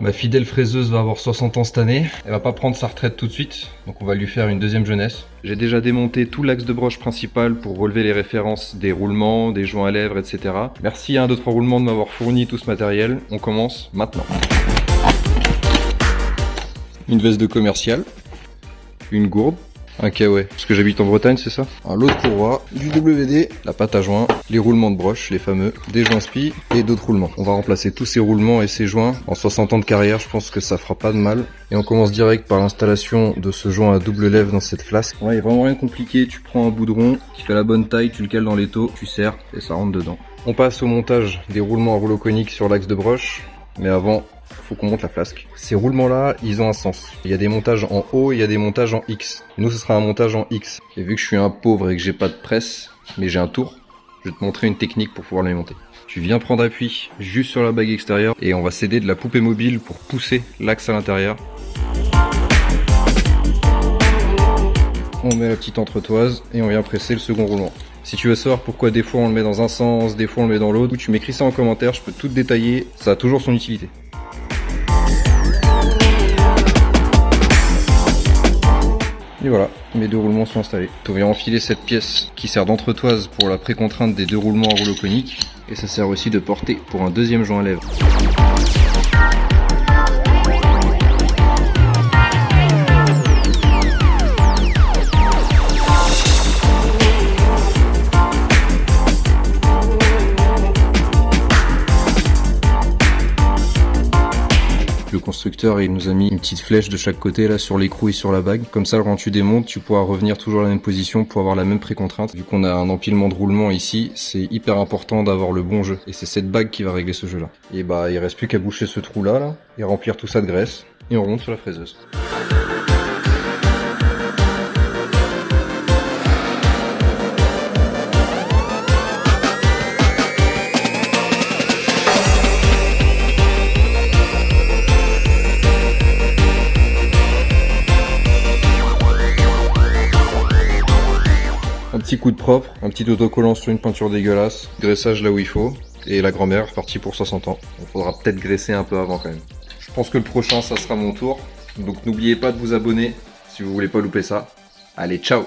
Ma fidèle fraiseuse va avoir 60 ans cette année. Elle va pas prendre sa retraite tout de suite, donc on va lui faire une deuxième jeunesse. J'ai déjà démonté tout l'axe de broche principal pour relever les références des roulements, des joints à lèvres, etc. Merci à 1-2-3 roulements de m'avoir fourni tout ce matériel. On commence maintenant. Une veste de commercial, une gourde, un caouet, parce que j'habite en Bretagne, c'est ça. Un lot de courroies, du WD, la pâte à joint, les roulements de broche, les fameux, des joints spi et d'autres roulements. On va remplacer tous ces roulements et ces joints. En 60 ans de carrière, je pense que ça fera pas de mal. Et on commence direct par l'installation de ce joint à double lèvre dans cette flasque. Ouais, il n'y a vraiment rien de compliqué. Tu prends un bout de rond qui fait la bonne taille, tu le cales dans l'étau, tu serres et ça rentre dedans. On passe au montage des roulements à rouleau conique sur l'axe de broche. Mais avant, faut qu'on monte la flasque. Ces roulements-là, ils ont un sens. Il y a des montages en O et il y a des montages en X. Nous, ce sera un montage en X. Et vu que je suis un pauvre et que j'ai pas de presse, mais j'ai un tour, je vais te montrer une technique pour pouvoir les monter. Tu viens prendre appui juste sur la bague extérieure et on va s'aider de la poupée mobile pour pousser l'axe à l'intérieur. On met la petite entretoise et on vient presser le second roulement. Si tu veux savoir pourquoi des fois on le met dans un sens, des fois on le met dans l'autre, tu m'écris ça en commentaire, je peux tout détailler, ça a toujours son utilité. Et voilà, mes deux roulements sont installés. On vient enfiler cette pièce qui sert d'entretoise pour la précontrainte des deux roulements à rouleau conique. Et ça sert aussi de portée pour un deuxième joint à lèvres. Le constructeur il nous a mis une petite flèche de chaque côté là sur l'écrou et sur la bague. Comme ça quand tu démontes tu pourras revenir toujours à la même position pour avoir la même précontrainte. Vu qu'on a un empilement de roulement ici, c'est hyper important d'avoir le bon jeu. Et c'est cette bague qui va régler ce jeu là. Et bah il reste plus qu'à boucher ce trou là et remplir tout ça de graisse. Et on remonte sur la fraiseuse. Un petit coup de propre, un petit autocollant sur une peinture dégueulasse, graissage là où il faut, et la grand-mère est partie pour 60 ans. Il faudra peut-être graisser un peu avant quand même. Je pense que le prochain ça sera mon tour, donc n'oubliez pas de vous abonner si vous voulez pas louper ça. Allez, ciao!